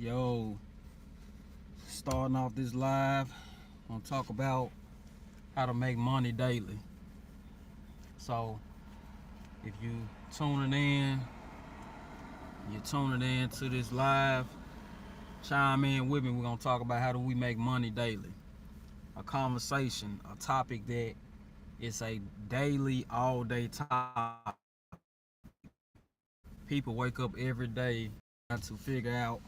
Yo, starting off this live, I'm gonna talk about how to make money daily. So, if you tuning in, you're tuning in to this live, chime in with me. We're gonna talk about how do we make money daily. A conversation, a topic that is a daily, all day topic. People wake up every day to figure out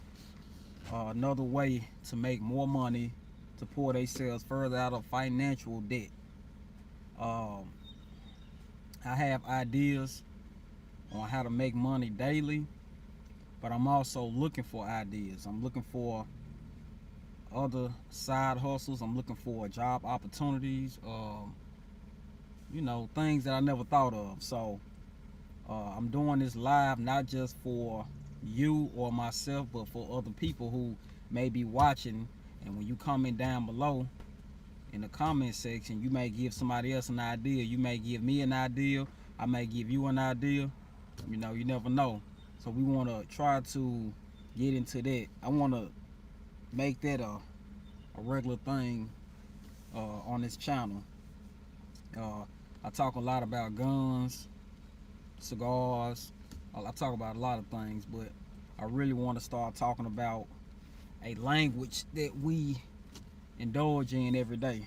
another way to make more money to pull themselves further out of financial debt. Um, I have ideas on how to make money daily, but I'm also looking for ideas. I'm looking for other side hustles. I'm looking for job opportunities, things that I never thought of. So I'm doing this live not just for you or myself, but for other people who may be watching. And when you comment down below in the comment section, you may give somebody else an idea. You may give me an idea. I may give you an idea. You never know. So we want to try to get into that. I want to make that a regular thing on this channel. I talk a lot about guns, cigars. I talk about a lot of things, but I really want to start talking about a language that we indulge in every day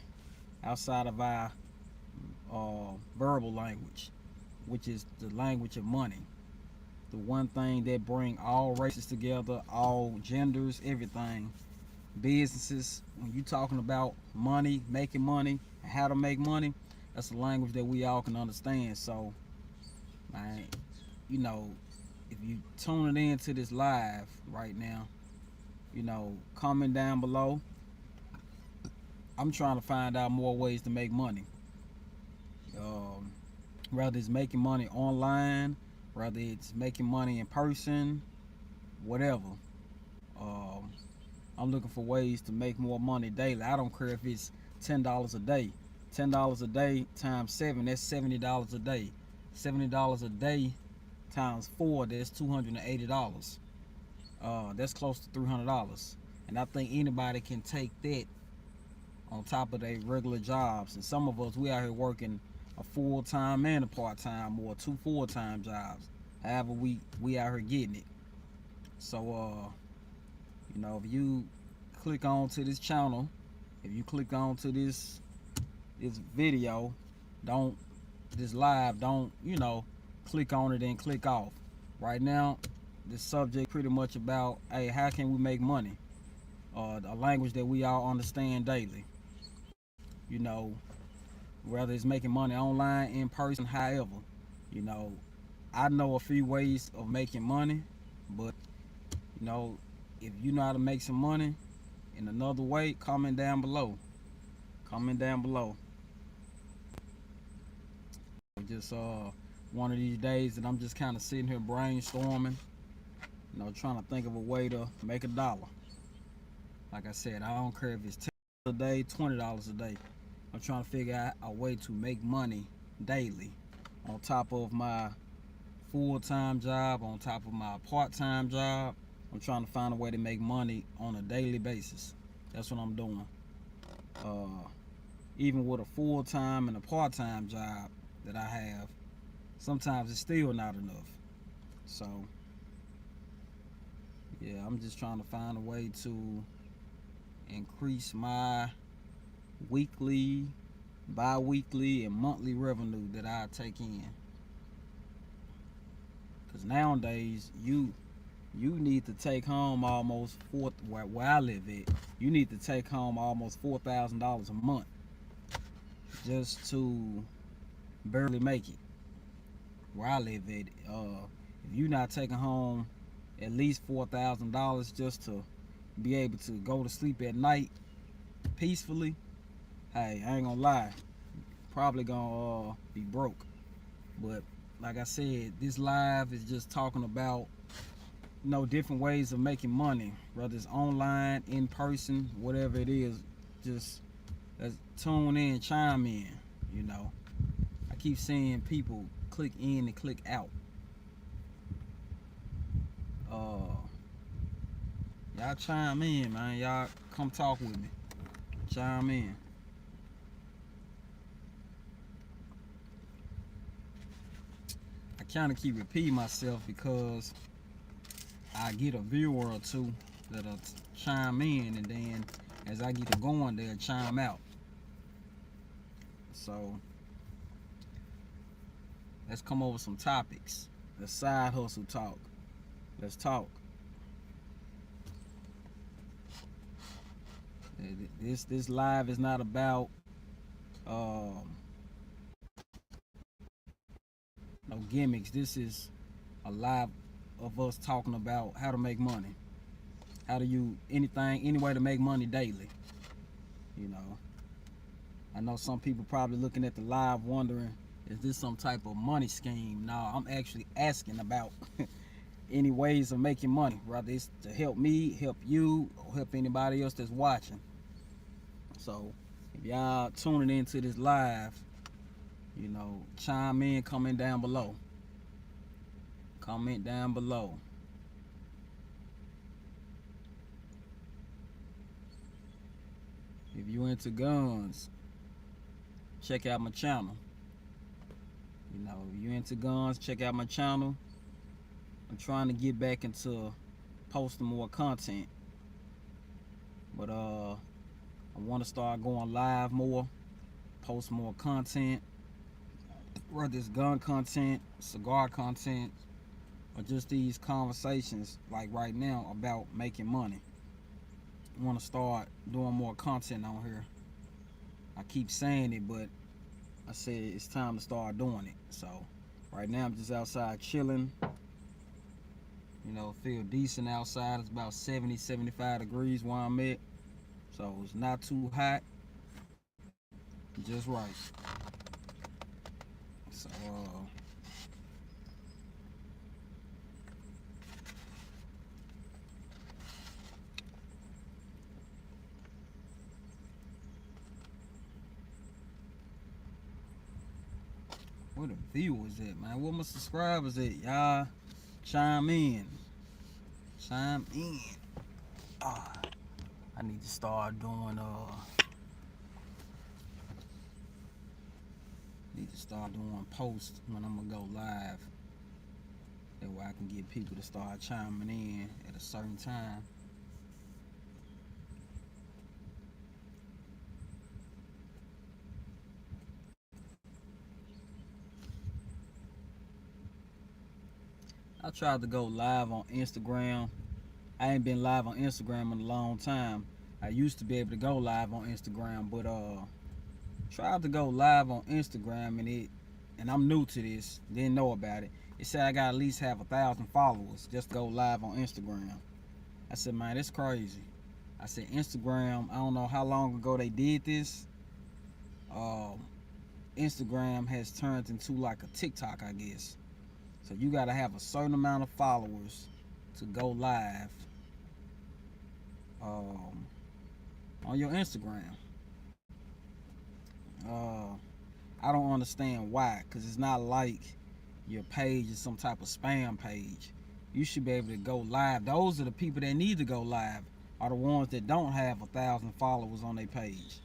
outside of our verbal language, which is the language of money. The one thing that bring all races together, all genders, everything, businesses. When you talking about money, making money, and how to make money, that's a language that we all can understand. So, man, if you tuning in to this live right now, comment down below. I'm trying to find out more ways to make money. Whether it's making money online, whether it's making money in person, whatever. Um, I'm looking for ways to make more money daily. I don't care if it's $10 a day. $10 a day times 7, that's $70 a day. $70 a day times 4, that's $280. That's close to $300. And I think anybody can take that on top of their regular jobs. And some of us, we out here working a full-time and a part-time, or 2 full-time jobs. However, we out here getting it. So, if you click on to this channel, if you click on to this video, this live, don't click on it and click off. Right now, this subject pretty much about, hey, how can we make money? A language that we all understand daily. Whether it's making money online, in person, however. I know a few ways of making money, but if you know how to make some money in another way, comment down below. Comment down below. Just one of these days that I'm just kind of sitting here brainstorming, trying to think of a way to make $1. Like I said, I don't care if it's $10 a day, $20 a day. I'm trying to figure out a way to make money daily on top of my full-time job, on top of my part-time job. I'm trying to find a way to make money on a daily basis. That's what I'm doing. Even with a full-time and a part-time job that I have, sometimes it's still not enough. So, yeah, I'm just trying to find a way to increase my weekly, bi-weekly, and monthly revenue that I take in. Because nowadays, you need to take home almost where I live at, you need to take home almost $4,000 a month just to barely make it. Where I live at, if you're not taking home at least $4,000 just to be able to go to sleep at night peacefully, hey, I ain't gonna lie, probably gonna be broke. But like I said, this live is just talking about different ways of making money, whether it's online, in person, whatever it is. Just tune in, chime in. I keep seeing people click in and click out. Y'all chime in, man. Y'all come talk with me. Chime in. I kind of keep repeating myself because I get a viewer or two that'll chime in, and then as I get to going, they'll chime out. So let's come over some topics. The side hustle talk. Let's talk. This live is not about no gimmicks. This is a live of us talking about how to make money. How do you any way to make money daily? You know, I know some people probably looking at the live wondering, is this some type of money scheme? No, I'm actually asking about any ways of making money, whether it's to help me, help you, or help anybody else that's watching. So if y'all tuning into this live, you know, chime in, comment down below. Comment down below. If you into guns, check out my channel. You know, if you into guns, check out my channel. I'm trying to get back into posting more content, but I want to start going live more, post more content, whether it's gun content, cigar content, or just these conversations like right now about making money. I want to start doing more content on here. I keep saying it, but I said it's time to start doing it. So right now I'm just outside chilling. You know, feel decent outside. It's about 70, 75 degrees where I'm at. So it's not too hot. Just right. So where the viewers at, man? Where my subscribers at? Y'all chime in. Chime in. I need to start doing posts when I'm gonna go live. That way I can get people to start chiming in at a certain time. I tried to go live on Instagram. I ain't been live on Instagram in a long time. I used to be able to go live on Instagram, but tried to go live on Instagram, and I'm new to this, didn't know about it. It said I got at least have 1,000 followers just to go live on Instagram. I said, man, that's crazy. I said, Instagram, I don't know how long ago they did this. Instagram has turned into like a TikTok, I guess. So you gotta have a certain amount of followers to go live on your Instagram. I don't understand why, because it's not like your page is some type of spam page. You should be able to go live. Those are the people that need to go live, are the ones that don't have 1,000 followers on their page.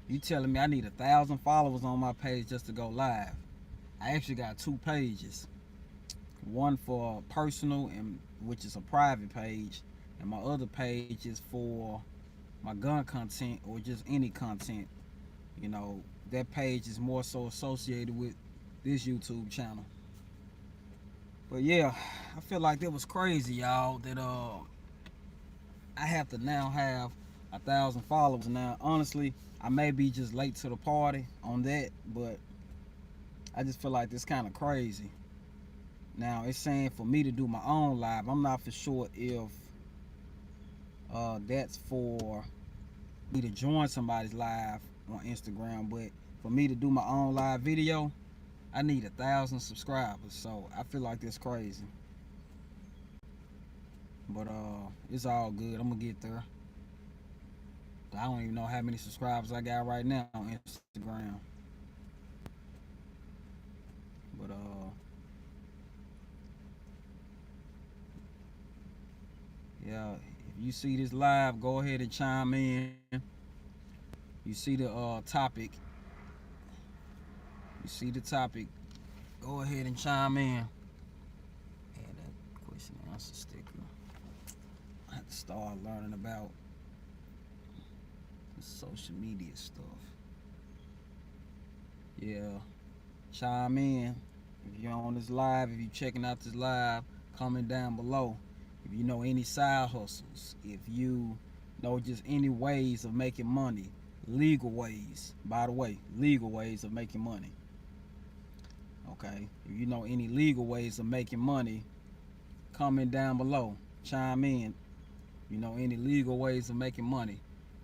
You telling me I need 1,000 followers on my page just to go live? I actually got 2 pages. One for personal, and which is a private page, and my other page is for my gun content or just any content. You know, that page is more so associated with this YouTube channel. But yeah, I feel like that was crazy, y'all, that I have to now have 1,000 followers. Now honestly, I may be just late to the party on that, but I just feel like this kind of crazy. Now it's saying for me to do my own live. I'm not for sure if that's for me to join somebody's live on Instagram, but for me to do my own live video, I need 1,000 subscribers. So I feel like that's crazy. But it's all good. I'm gonna get there. I don't even know how many subscribers I got right now on Instagram. But yeah, if If you see this live, go ahead and chime in. You see the topic. You see the topic. Go ahead and chime in. Add that question and answer sticker. I have to start learning about the social media stuff. Yeah, chime in. If you're on this live, if you're checking out this live, comment down below. If you know any side hustles, if you know just any ways of making money, legal ways, by the way, legal ways of making money. Okay, if you know any legal ways of making money, comment down below, chime in. You know any legal ways of making money.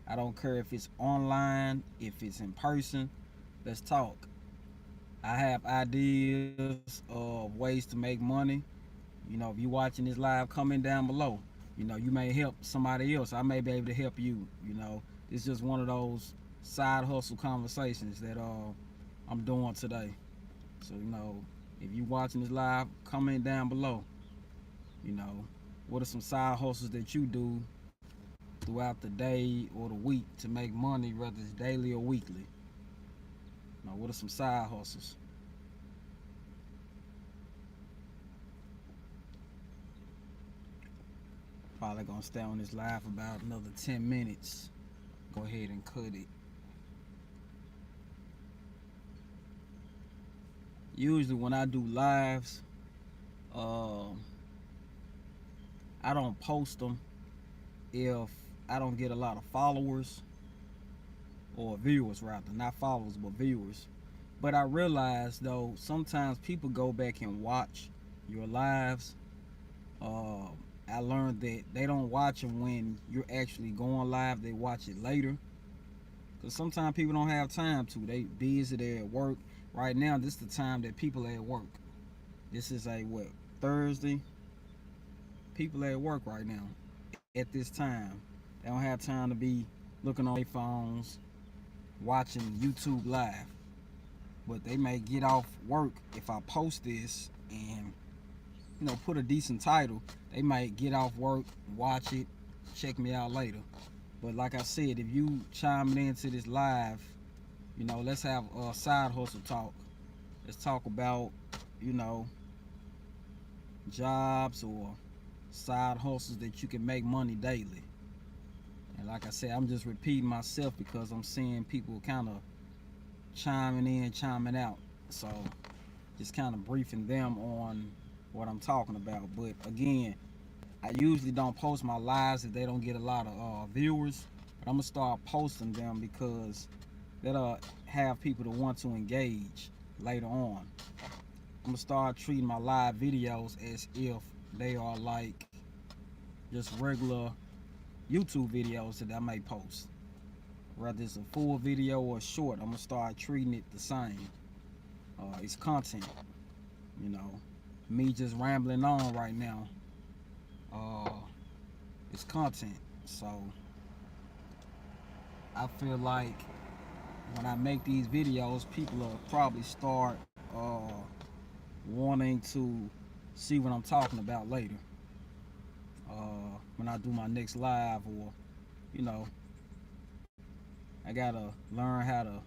I don't care if it's online, if it's in person, let's talk. I have ideas of ways to make money. You know, if you're watching this live, comment down below. You know, you may help somebody else. I may be able to help you. You know, it's just one of those side hustle conversations that I'm doing today. So, you know, if you're watching this live, comment down below. You know, what are some side hustles that you do throughout the day or the week to make money, whether it's daily or weekly? You know, what are some side hustles? Probably gonna stay on this live for about another 10 minutes. Go ahead and cut it. Usually when I do lives, I don't post them if I don't get a lot of followers or viewers, rather, not followers but viewers. But I realize though, sometimes people go back and watch your lives. I learned that they don't watch them when you're actually going live, they watch it later. Because sometimes people don't have time to. They busy, they're at work. Right now, this is the time that people are at work. This is a what, Thursday? People are at work right now at this time. They don't have time to be looking on their phones, watching YouTube live. But they may get off work if I post this and, you know, put a decent title. They might get off work, watch it, check me out later. But like I said, if you chiming into this live, you know, let's have a side hustle talk. Let's talk about, you know, jobs or side hustles that you can make money daily. And like I said, I'm just repeating myself because I'm seeing people kind of chiming in, chiming out. So just kind of briefing them on what I'm talking about. But again, I usually don't post my lives if they don't get a lot of viewers. But I'm gonna start posting them because that'll have people to want to engage later on. I'm gonna start treating my live videos as if they are like just regular YouTube videos that I may post. Whether it's a full video or short, I'm gonna start treating it the same. It's content, you know. Me just rambling on right now. It's content. So I feel like when I make these videos, people will probably start wanting to see what I'm talking about later. When I do my next live, or, you know, I gotta learn how to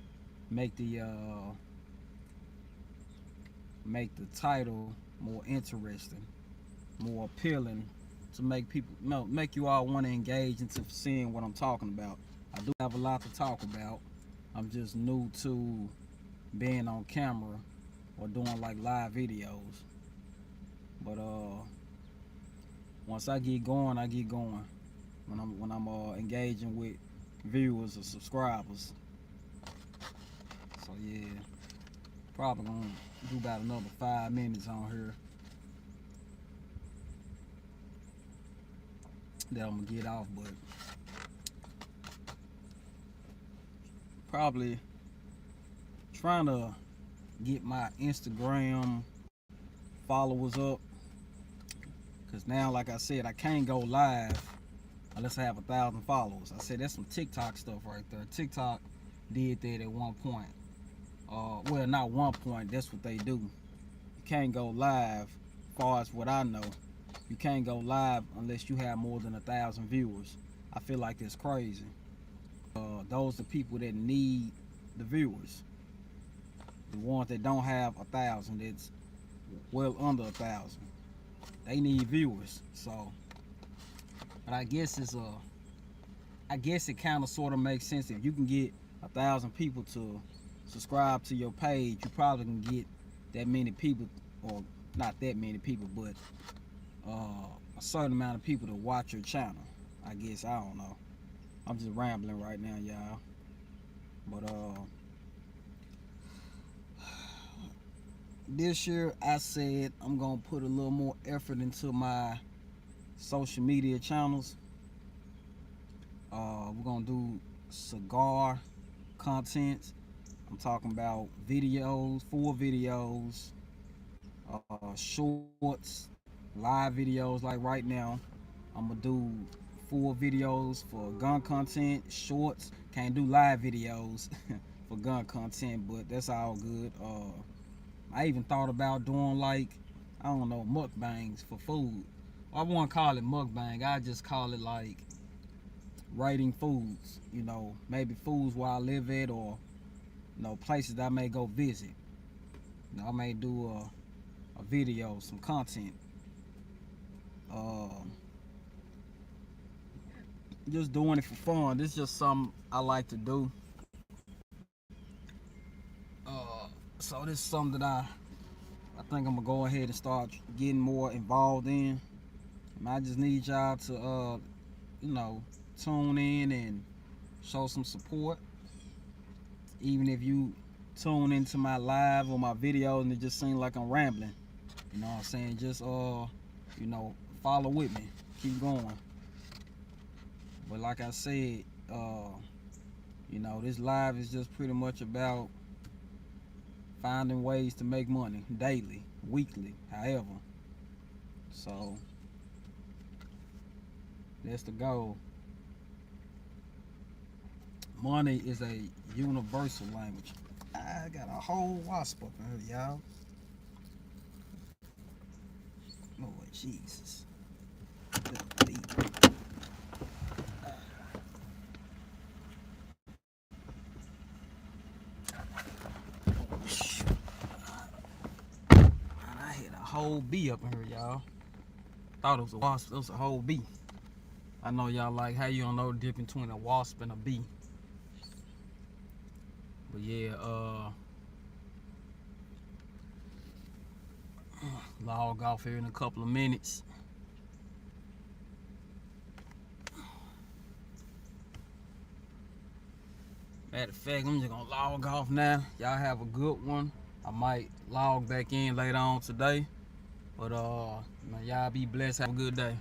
make the title more interesting, more appealing, to make people, make you all want to engage into seeing what I'm talking about. I do have a lot to talk about. I'm just new to being on camera or doing like live videos. But once I get going, I get going. When I'm engaging with viewers or subscribers. So yeah, probably gonna do about another 5 minutes on here. That I'm gonna get off, but probably trying to get my Instagram followers up, because now, like I said, I can't go live unless I have 1,000 followers. I said that's some TikTok stuff right there. TikTok did that at one point. Well, not one point, that's what they do. You can't go live, as far as what I know, you can't go live unless you have more than 1,000 viewers. I feel like it's crazy. Those are people that need the viewers. The ones that don't have 1,000, that's well under 1,000. They need viewers. So, but I guess it kind of sort of makes sense. If you can get 1,000 people to subscribe to your page, you probably can get that many people, or not that many people, but a certain amount of people to watch your channel. I guess, I don't know. I'm just rambling right now, y'all. But this year I said I'm gonna put a little more effort into my social media channels. We're gonna do cigar content. I'm talking about videos, full videos, shorts, live videos. Like right now, I'm gonna do full videos for gun content, shorts. Can't do live videos for gun content, but that's all good. I even thought about doing, like, I don't know, mukbangs for food. I won't call it mukbang. I just call it like rating foods. You know, maybe foods where I live at, or places that I may go visit. I may do a video, some content. Just doing it for fun. This is just something I like to do. So this is something that I think I'm gonna go ahead and start getting more involved in. And I just need y'all to tune in and show some support. Even if you tune into my live or my videos and it just seems like I'm rambling, you know what I'm saying? Just follow with me, keep going. But like I said, this live is just pretty much about finding ways to make money daily, weekly, however. So that's the goal. Money is a universal language. I got a whole wasp up in here, y'all. Lord Jesus. I hit a whole bee up in here, y'all. Thought it was a wasp. It was a whole bee. I know y'all like, how you don't know the difference between a wasp and a bee. But yeah, log off here in a couple of minutes. Matter of fact, I'm just gonna log off now. Y'all have a good one. I might log back in later on today. But y'all be blessed. Have a good day.